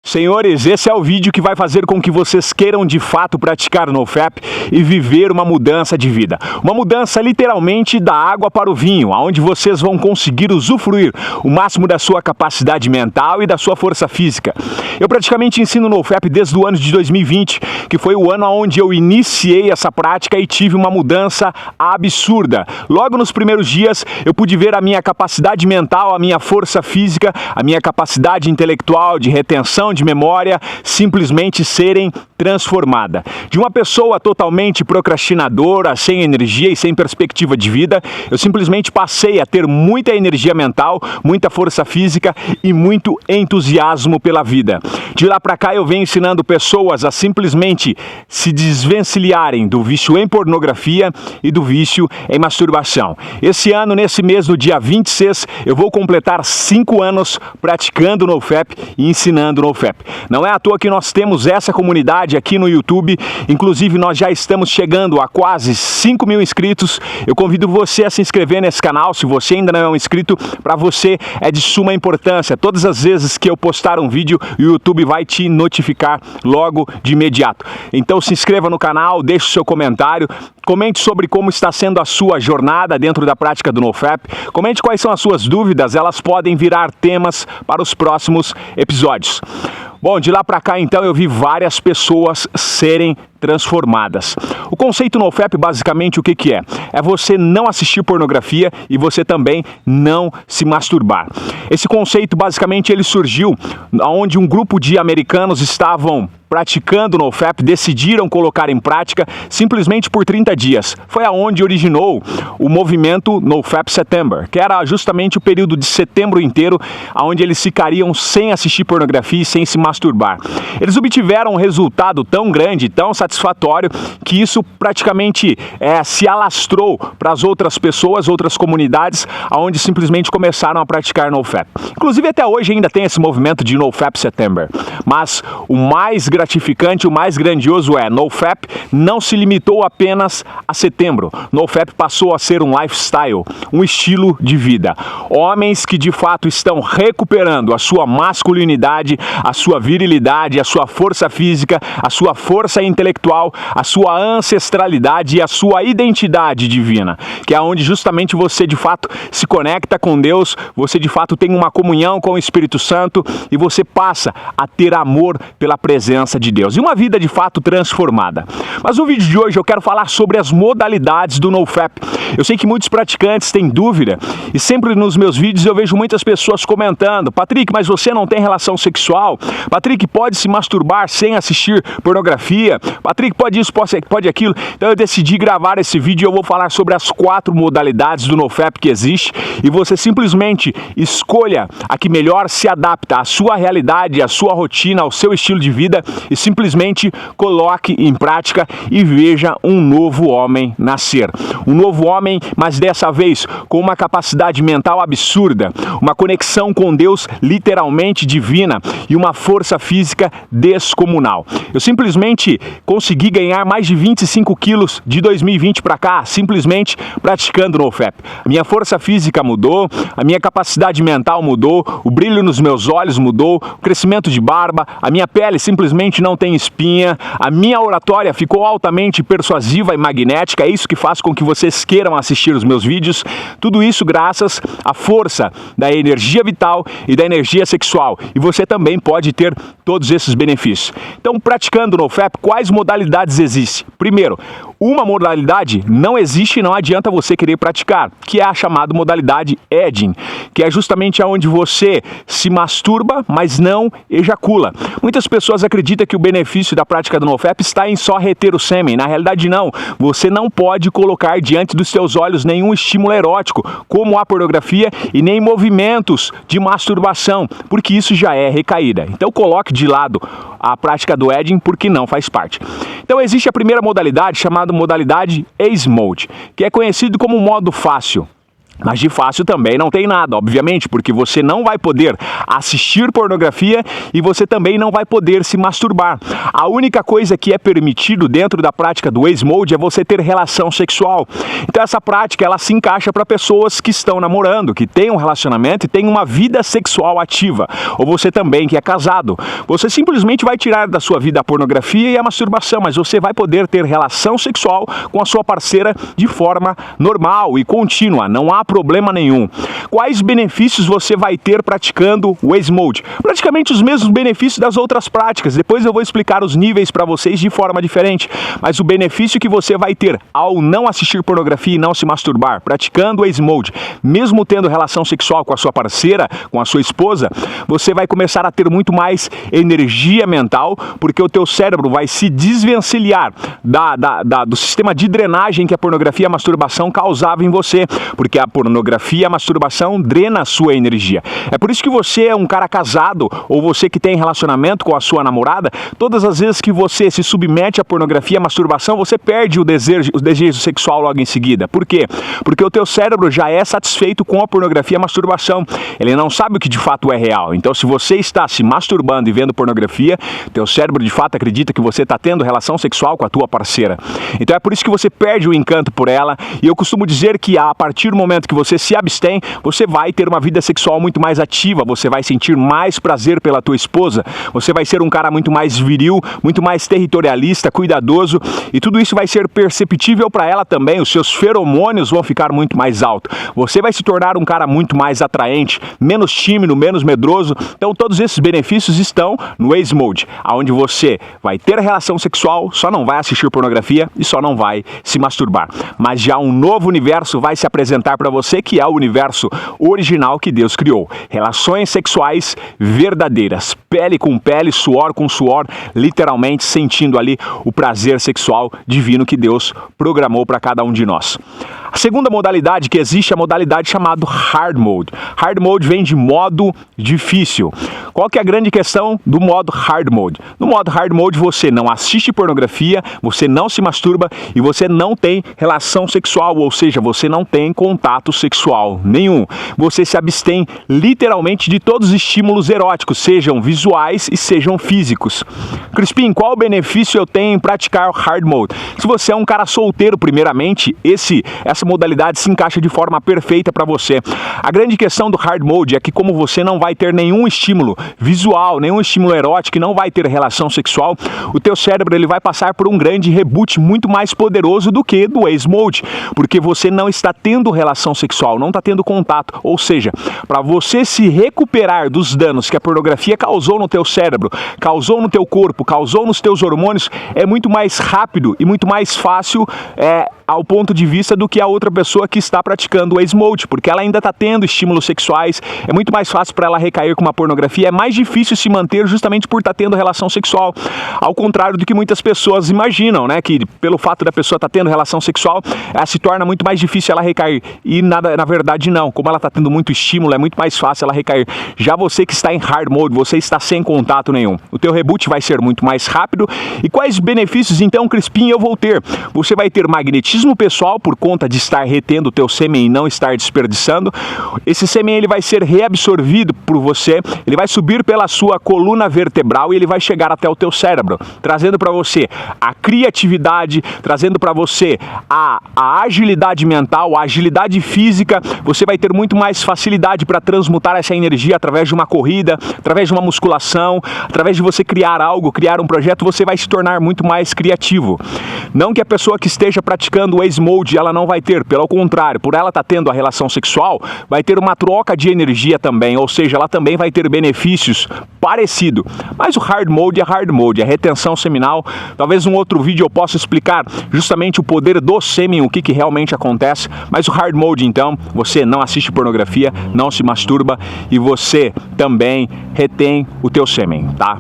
Senhores, esse é o vídeo que vai fazer com que vocês queiram de fato praticar o NoFap e viver uma mudança de vida. Uma mudança literalmente da água para o vinho, onde vocês vão conseguir usufruir o máximo da sua capacidade mental e da sua força física. Eu praticamente ensino NoFap desde o ano de 2020, que foi o ano onde eu iniciei essa prática e tive uma mudança absurda. Logo nos primeiros dias eu pude ver a minha capacidade mental, a minha força física, a minha capacidade intelectual de retenção de memória simplesmente serem transformada. De uma pessoa totalmente procrastinadora, sem energia e sem perspectiva de vida, eu simplesmente passei a ter muita energia mental, muita força física e muito entusiasmo pela vida. De lá pra cá eu venho ensinando pessoas a simplesmente se desvencilharem do vício em pornografia e do vício em masturbação. Esse ano, nesse mês, no dia 26, eu vou completar 5 anos praticando NoFap e ensinando NoFap. Não é à toa que nós temos essa comunidade aqui no YouTube, inclusive nós já estamos chegando a quase 5 mil inscritos. Eu convido você a se inscrever nesse canal, se você ainda não é um inscrito, para você é de suma importância. Todas as vezes que eu postar um vídeo, o YouTube vai te notificar logo de imediato. Então se inscreva no canal, deixe o seu comentário, comente sobre como está sendo a sua jornada dentro da prática do NoFap, comente quais são as suas dúvidas, elas podem virar temas para os próximos episódios. Bom, de lá pra cá então eu vi várias pessoas serem transformadas. O conceito NoFap basicamente o que é? É você não assistir pornografia e você também não se masturbar. Esse conceito basicamente ele surgiu onde um grupo de americanos estavam praticando NoFap, decidiram colocar em prática simplesmente por 30 dias. Foi aonde originou o movimento NoFap September, que era justamente o período de setembro inteiro, onde eles ficariam sem assistir pornografia e sem se masturbar. Eles obtiveram um resultado tão grande, tão satisfatório, que isso praticamente se alastrou para as outras pessoas, outras comunidades, onde simplesmente começaram a praticar NoFap. Inclusive até hoje ainda tem esse movimento de NoFap September, mas o mais gratificante, o mais grandioso é NoFap não se limitou apenas a setembro. NoFap passou a ser um lifestyle, um estilo de vida. Homens que de fato estão recuperando a sua masculinidade, a sua virilidade, a sua força física, a sua força intelectual, a sua ancestralidade e a sua identidade divina, que é onde justamente você de fato se conecta com Deus, você de fato tem uma comunhão com o Espírito Santo e você passa a ter amor pela presença de Deus e uma vida de fato transformada. Mas no vídeo de hoje eu quero falar sobre as modalidades do NoFap. Eu sei que muitos praticantes têm dúvida e sempre nos meus vídeos eu vejo muitas pessoas comentando: Patrick, mas você não tem relação sexual? Patrick, pode se masturbar sem assistir pornografia? Patrick, pode isso, pode aquilo? Então eu decidi gravar esse vídeo e eu vou falar sobre as 4 modalidades do NoFap que existe e você simplesmente escolha a que melhor se adapta à sua realidade, à sua rotina, ao seu estilo de vida e simplesmente coloque em prática e veja um novo homem nascer. Um novo homem, mas dessa vez com uma capacidade mental absurda, uma conexão com Deus literalmente divina e uma força física descomunal. Eu simplesmente consegui ganhar mais de 25 quilos de 2020 para cá, simplesmente praticando NoFap. A minha força física mudou, a minha capacidade mental mudou, o brilho nos meus olhos mudou, o crescimento de barba, a minha pele simplesmente não tem espinha, a minha oratória ficou altamente persuasiva e magnética, é isso que faz com que vocês queiram assistir os meus vídeos, tudo isso graças à força da energia vital e da energia sexual, e você também pode ter todos esses benefícios. Então, praticando NoFap, quais modalidades existem? Primeiro, uma modalidade não existe e não adianta você querer praticar, que é a chamada modalidade edging, que é justamente onde você se masturba, mas não ejacula. Muitas pessoas acreditam que o benefício da prática do NoFap está em só reter o sêmen. Na realidade não, você não pode colocar diante dos seus olhos nenhum estímulo erótico, como a pornografia e nem movimentos de masturbação, porque isso já é recaída. Então coloque de lado a prática do edging porque não faz parte. Então existe a primeira modalidade chamada modalidade Easy Mode, que é conhecido como modo fácil. Mas de fácil também não tem nada, obviamente, porque você não vai poder assistir pornografia e você também não vai poder se masturbar. A única coisa que é permitido dentro da prática do Waze Mode é você ter relação sexual. Então essa prática, ela se encaixa para pessoas que estão namorando, que têm um relacionamento e têm uma vida sexual ativa. Ou você também que é casado. Você simplesmente vai tirar da sua vida a pornografia e a masturbação, mas você vai poder ter relação sexual com a sua parceira de forma normal e contínua. Não há problema nenhum. Quais benefícios você vai ter praticando o Waze Mode? Praticamente os mesmos benefícios das outras práticas. Depois eu vou explicar os níveis para vocês de forma diferente. Mas o benefício que você vai ter ao não assistir pornografia e não se masturbar, praticando o Waze Mode, mesmo tendo relação sexual com a sua parceira, com a sua esposa, você vai começar a ter muito mais energia mental, porque o teu cérebro vai se desvencilhar do sistema de drenagem que a pornografia e a masturbação causavam em você, porque a pornografia e a masturbação drena a sua energia. É por isso que você é um cara casado, ou você que tem relacionamento com a sua namorada, todas as vezes que você se submete à pornografia e à masturbação, você perde o desejo sexual logo em seguida. Por quê? Porque o teu cérebro já é satisfeito com a pornografia e a masturbação. Ele não sabe o que de fato é real. Então, se você está se masturbando e vendo pornografia, teu cérebro de fato acredita que você está tendo relação sexual com a tua parceira. Então é por isso que você perde o encanto por ela, e eu costumo dizer que a partir do momento que você se abstém, você vai ter uma vida sexual muito mais ativa, você vai sentir mais prazer pela tua esposa, você vai ser um cara muito mais viril, muito mais territorialista, cuidadoso, e tudo isso vai ser perceptível para ela também, os seus feromônios vão ficar muito mais altos. Você vai se tornar um cara muito mais atraente, menos tímido, menos medroso. Então todos esses benefícios estão no Waze Mode, onde você vai ter relação sexual, só não vai assistir pornografia e só não vai se masturbar. Mas já um novo universo vai se apresentar para você, que é o universo original que Deus criou. Relações sexuais verdadeiras, pele com pele, suor com suor, literalmente sentindo ali o prazer sexual divino que Deus programou para cada um de nós. A segunda modalidade que existe é a modalidade chamada Hard Mode. Hard Mode vem de modo difícil. Qual que é a grande questão do modo Hard Mode? No modo Hard Mode você não assiste pornografia, você não se masturba e você não tem relação sexual, ou seja, você não tem contato sexual nenhum. Você se abstém literalmente de todos os estímulos eróticos, sejam visuais e sejam físicos. Crispim, qual o benefício eu tenho em praticar o Hard Mode? Se você é um cara solteiro, primeiramente, essa modalidade se encaixa de forma perfeita para você. A grande questão do Hard Mode é que, como você não vai ter nenhum estímulo visual, nenhum estímulo erótico, e não vai ter relação sexual, o teu cérebro ele vai passar por um grande reboot muito mais poderoso do que do Waze Mode, porque você não está tendo relação sexual, não está tendo contato. Ou seja, para você se recuperar dos danos que a pornografia causou no teu cérebro, causou no teu corpo, causou nos teus hormônios, é muito mais rápido e muito mais fácil ao ponto de vista do que a outra pessoa que está praticando o Waze Mode, porque ela ainda está tendo estímulos sexuais, é muito mais fácil para ela recair com uma pornografia, é mais difícil se manter justamente por estar tendo relação sexual, ao contrário do que muitas pessoas imaginam, né, que pelo fato da pessoa estar tendo relação sexual, se torna muito mais difícil ela recair, e na verdade não, como ela está tendo muito estímulo, é muito mais fácil ela recair. Já você que está em Hard Mode, você está sem contato nenhum, o teu reboot vai ser muito mais rápido. E quais benefícios então, Crispim, eu vou ter? Você vai ter magnetismo pessoal por conta de estar retendo o teu sêmen e não estar desperdiçando. Esse sêmen ele vai ser reabsorvido por você, ele vai subir pela sua coluna vertebral e ele vai chegar até o teu cérebro, trazendo para você a criatividade, trazendo para você a agilidade mental, a agilidade física. Você vai ter muito mais facilidade para transmutar essa energia através de uma corrida, através de uma musculação, através de você criar algo, criar um projeto, você vai se tornar muito mais criativo. Não que a pessoa que esteja praticando o Waze Mode ela não vai ter, pelo contrário, por ela estar tendo a relação sexual, vai ter uma troca de energia também, ou seja, ela também vai ter benefícios parecidos. Mas o Hard Mode é Hard Mode, é retenção seminal. Talvez um outro vídeo eu possa explicar justamente o poder do sêmen, o que realmente acontece. Mas o Hard Mode, então, você não assiste pornografia, não se masturba e você também retém o teu sêmen, tá?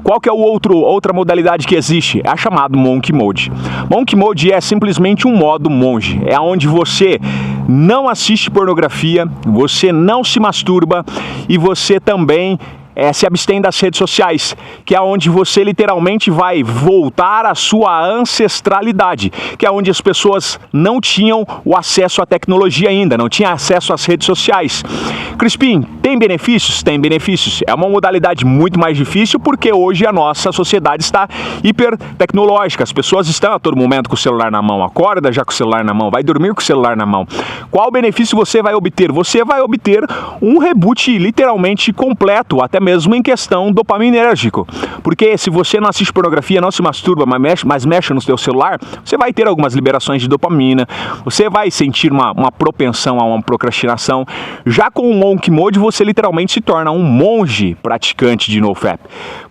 Qual que é outra modalidade que existe? É a chamada Monk Mode. Monk Mode é simplesmente um modo monge. É onde você não assiste pornografia, você não se masturba e você também se abstém das redes sociais, que é onde você literalmente vai voltar à sua ancestralidade, que é onde as pessoas não tinham o acesso à tecnologia ainda, não tinham acesso às redes sociais. Crispim, tem benefícios? Tem benefícios. É uma modalidade muito mais difícil porque hoje a nossa sociedade está hiper tecnológica. As pessoas estão a todo momento com o celular na mão, acorda já com o celular na mão, vai dormir com o celular na mão. Qual benefício você vai obter? Você vai obter um reboot literalmente completo, até mesmo em questão dopaminérgico. Porque se você não assiste pornografia, não se masturba, mas mexe no seu celular, você vai ter algumas liberações de dopamina, você vai sentir uma propensão a uma procrastinação. Já com o Monk Mode, você literalmente se torna um monge praticante de NoFap.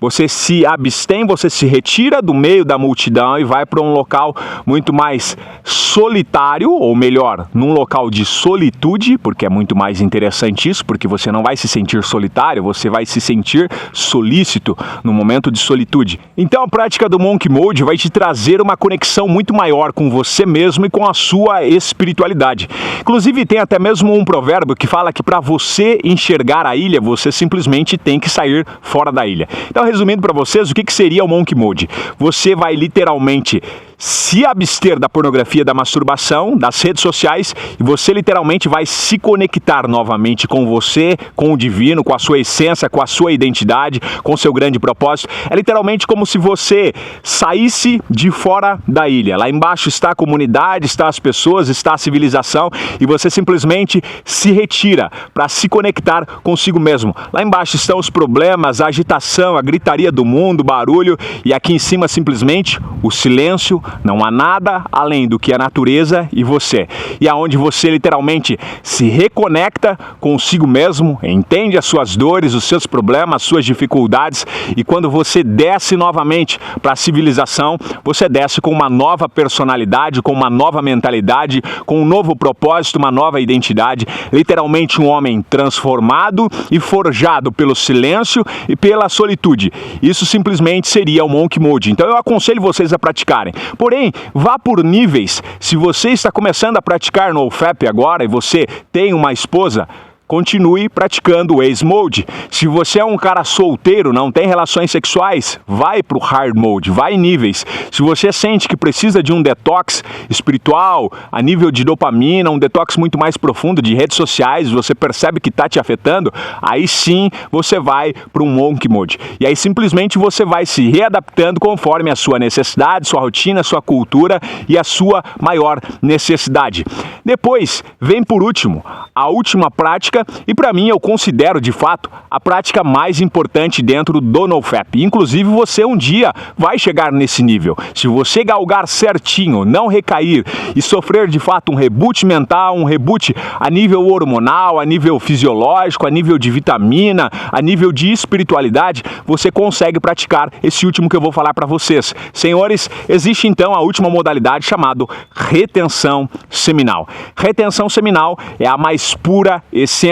Você se abstém, você se retira do meio da multidão e vai para um local muito mais solitário, ou melhor, num local de solitude, porque é muito mais interessante isso, porque você não vai se sentir solitário, você vai se sentir solícito no momento de solitude. Então a prática do Monk Mode vai te trazer uma conexão muito maior com você mesmo e com a sua espiritualidade. Inclusive tem até mesmo um provérbio que fala que para você enxergar a ilha, você simplesmente tem que sair fora da ilha. Então, resumindo para vocês, o que seria o Monk Mode? Você vai literalmente se abster da pornografia, da masturbação, das redes sociais, e você literalmente vai se conectar novamente com você, com o divino, com a sua essência, com a sua identidade, com o seu grande propósito. É literalmente como se você saísse de fora da ilha. Lá embaixo está a comunidade, está as pessoas, está a civilização, e você simplesmente se retira para se conectar consigo mesmo. Lá embaixo estão os problemas, a agitação, a gritaria do mundo, o barulho, e aqui em cima simplesmente o silêncio. Não há nada além do que a natureza e você. E aonde você literalmente se reconecta consigo mesmo, entende as suas dores, os seus problemas, as suas dificuldades, e quando você desce novamente para a civilização, você desce com uma nova personalidade, com uma nova mentalidade, com um novo propósito, uma nova identidade, literalmente um homem transformado e forjado pelo silêncio e pela solitude. Isso simplesmente seria o Monk Mode. Então eu aconselho vocês a praticarem. Porém, vá por níveis. Se você está começando a praticar NoFap agora e você tem uma esposa, continue praticando o Ease Mode. Se você é um cara solteiro, não tem relações sexuais, vai para o Hard Mode, vai em níveis. Se você sente que precisa de um detox espiritual, a nível de dopamina, um detox muito mais profundo de redes sociais, você percebe que está te afetando, aí sim você vai para um Monk Mode. E aí simplesmente você vai se readaptando conforme a sua necessidade, sua rotina, sua cultura e a sua maior necessidade. Depois, vem por último, a última prática, e para mim eu considero de fato a prática mais importante dentro do NoFap. Inclusive você um dia vai chegar nesse nível. Se você galgar certinho, não recair e sofrer de fato um reboot mental, um reboot a nível hormonal, a nível fisiológico, a nível de vitamina, a nível de espiritualidade, você consegue praticar esse último que eu vou falar para vocês. Senhores, existe então a última modalidade chamada retenção seminal. Retenção seminal é a mais pura essência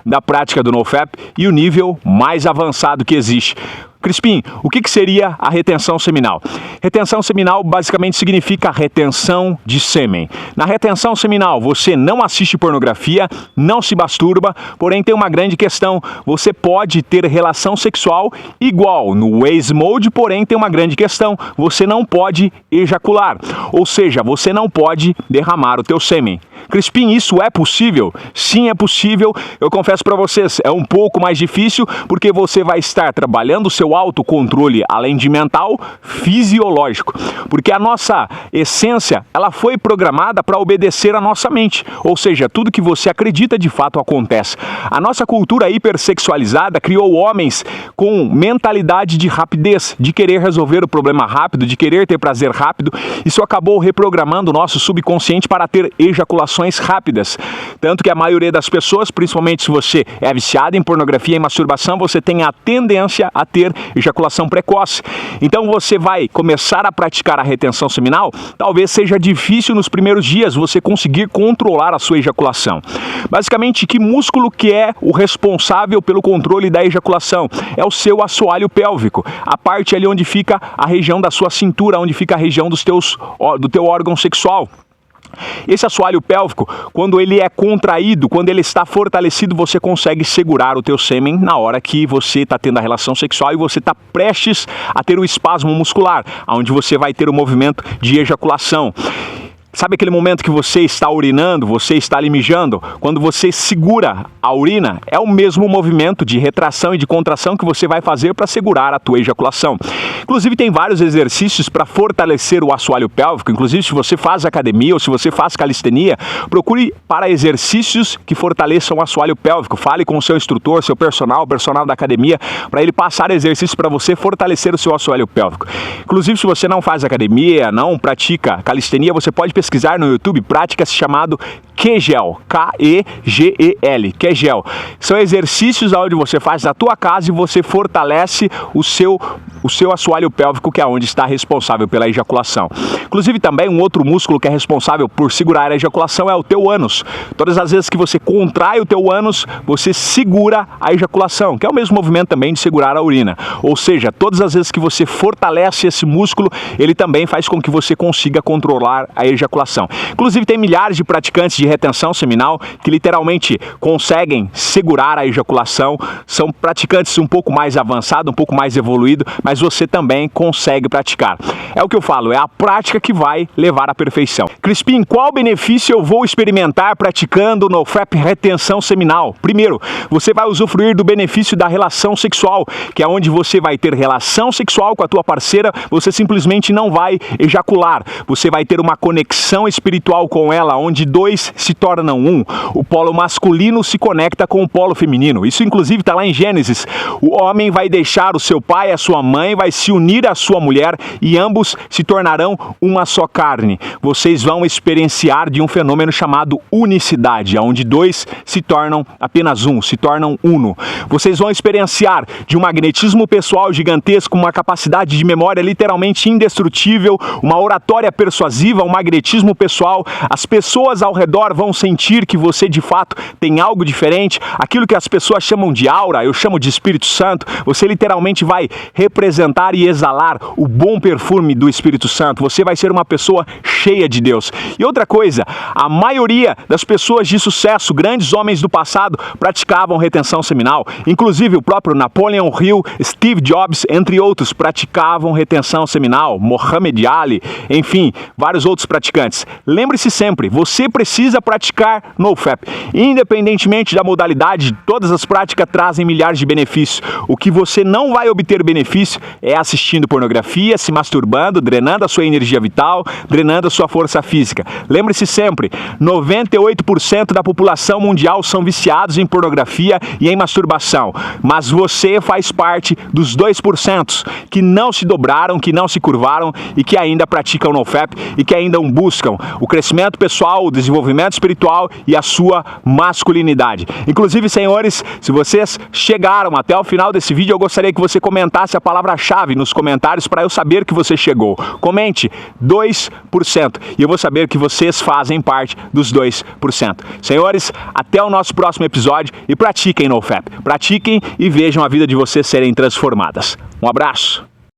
da prática do NoFap e o nível mais avançado que existe. Crispim, o que seria a retenção seminal? Retenção seminal basicamente significa retenção de sêmen. Na retenção seminal, você não assiste pornografia, não se masturba, porém tem uma grande questão. Você pode ter relação sexual igual no Ease Mode, porém tem uma grande questão. Você não pode ejacular, ou seja, você não pode derramar o teu sêmen. Crispim, isso é possível? Sim, é possível. Eu confesso para vocês, é um pouco mais difícil porque você vai estar trabalhando o seu autocontrole, além de mental, fisiológico. Porque a nossa essência, ela foi programada para obedecer a nossa mente. Ou seja, tudo que você acredita de fato acontece. A nossa cultura hipersexualizada criou homens com mentalidade de rapidez, de querer resolver o problema rápido, de querer ter prazer rápido. Isso acabou reprogramando o nosso subconsciente para ter ejaculações rápidas. Tanto que a maioria das pessoas, principalmente se você é viciado em pornografia e masturbação, você tem a tendência a ter ejaculação precoce. Então você vai começar a praticar a retenção seminal, talvez seja difícil nos primeiros dias você conseguir controlar a sua ejaculação. Basicamente, que músculo que é o responsável pelo controle da ejaculação? É o seu assoalho pélvico, a parte ali onde fica a região da sua cintura, onde fica a região do teu órgão sexual. Esse assoalho pélvico, quando ele é contraído, quando ele está fortalecido, você consegue segurar o teu sêmen na hora que você está tendo a relação sexual e você está prestes a ter o espasmo muscular, onde você vai ter o movimento de ejaculação. Sabe aquele momento que você está urinando, você está ali mijando? Quando você segura a urina, é o mesmo movimento de retração e de contração que você vai fazer para segurar a tua ejaculação. Inclusive tem vários exercícios para fortalecer o assoalho pélvico. Inclusive se você faz academia ou se você faz calistenia, procure para exercícios que fortaleçam o assoalho pélvico. Fale com o seu instrutor, seu personal, o personal da academia, para ele passar exercícios para você fortalecer o seu assoalho pélvico. Inclusive se você não faz academia, não pratica calistenia, você pode pesquisar no YouTube práticas chamado Kegel, K-E-G-E-L, Kegel. São exercícios onde você faz na tua casa e você fortalece o seu assoalho pélvico, que é onde está responsável pela ejaculação. Inclusive também um outro músculo que é responsável por segurar a ejaculação é o teu ânus. Todas as vezes que você contrai o teu ânus, você segura a ejaculação, que é o mesmo movimento também de segurar a urina. Ou seja, todas as vezes que você fortalece esse músculo, ele também faz com que você consiga controlar a ejaculação. Inclusive tem milhares de praticantes de retenção seminal que literalmente conseguem segurar a ejaculação. São praticantes um pouco mais avançados, um pouco mais evoluídos, mas você também consegue praticar. É o que eu falo, é a prática que vai levar à perfeição. Crispim, qual benefício eu vou experimentar praticando no NoFap retenção seminal? Primeiro, você vai usufruir do benefício da relação sexual, que é onde você vai ter relação sexual com a tua parceira, você simplesmente não vai ejacular, você vai ter uma conexão espiritual com ela, onde dois se tornam um. O polo masculino se conecta com o polo feminino. Isso inclusive está lá em Gênesis. O homem vai deixar o seu pai, a sua mãe, vai se unir à sua mulher e ambos se tornarão uma só carne. Vocês vão experienciar de um fenômeno chamado unicidade, onde dois se tornam apenas um, se tornam uno. Vocês vão experienciar de um magnetismo pessoal gigantesco, uma capacidade de memória literalmente indestrutível, uma oratória persuasiva, um magnetismo pessoal. As pessoas ao redor vão sentir que você de fato tem algo diferente. Aquilo que as pessoas chamam de aura, eu chamo de Espírito Santo. Você literalmente vai representar e exalar o bom perfume do Espírito Santo. Você vai ser uma pessoa cheia de Deus. E outra coisa, a maioria das pessoas de sucesso, grandes homens do passado, praticavam retenção seminal. Inclusive o próprio Napoleon Hill, Steve Jobs, entre outros, praticavam retenção seminal. Muhammad Ali, enfim, vários outros praticantes. Lembre-se sempre, você precisa praticar NoFap. Independentemente da modalidade, todas as práticas trazem milhares de benefícios. O que você não vai obter benefício é assistindo pornografia, se masturbando, drenando a sua energia vital, drenando a sua força física. Lembre-se sempre, 98% da população mundial são viciados em pornografia e em masturbação. Mas você faz parte dos 2% que não se dobraram, que não se curvaram e que ainda praticam NoFap e que ainda buscam o crescimento pessoal, o desenvolvimento espiritual e a sua masculinidade. Inclusive, senhores, se vocês chegaram até o final desse vídeo, eu gostaria que você comentasse a palavra-chave nos comentários para eu saber que você chegou. Comente 2% e eu vou saber que vocês fazem parte dos 2%. Senhores, até o nosso próximo episódio e pratiquem NoFap. Pratiquem e vejam a vida de vocês serem transformadas. Um abraço.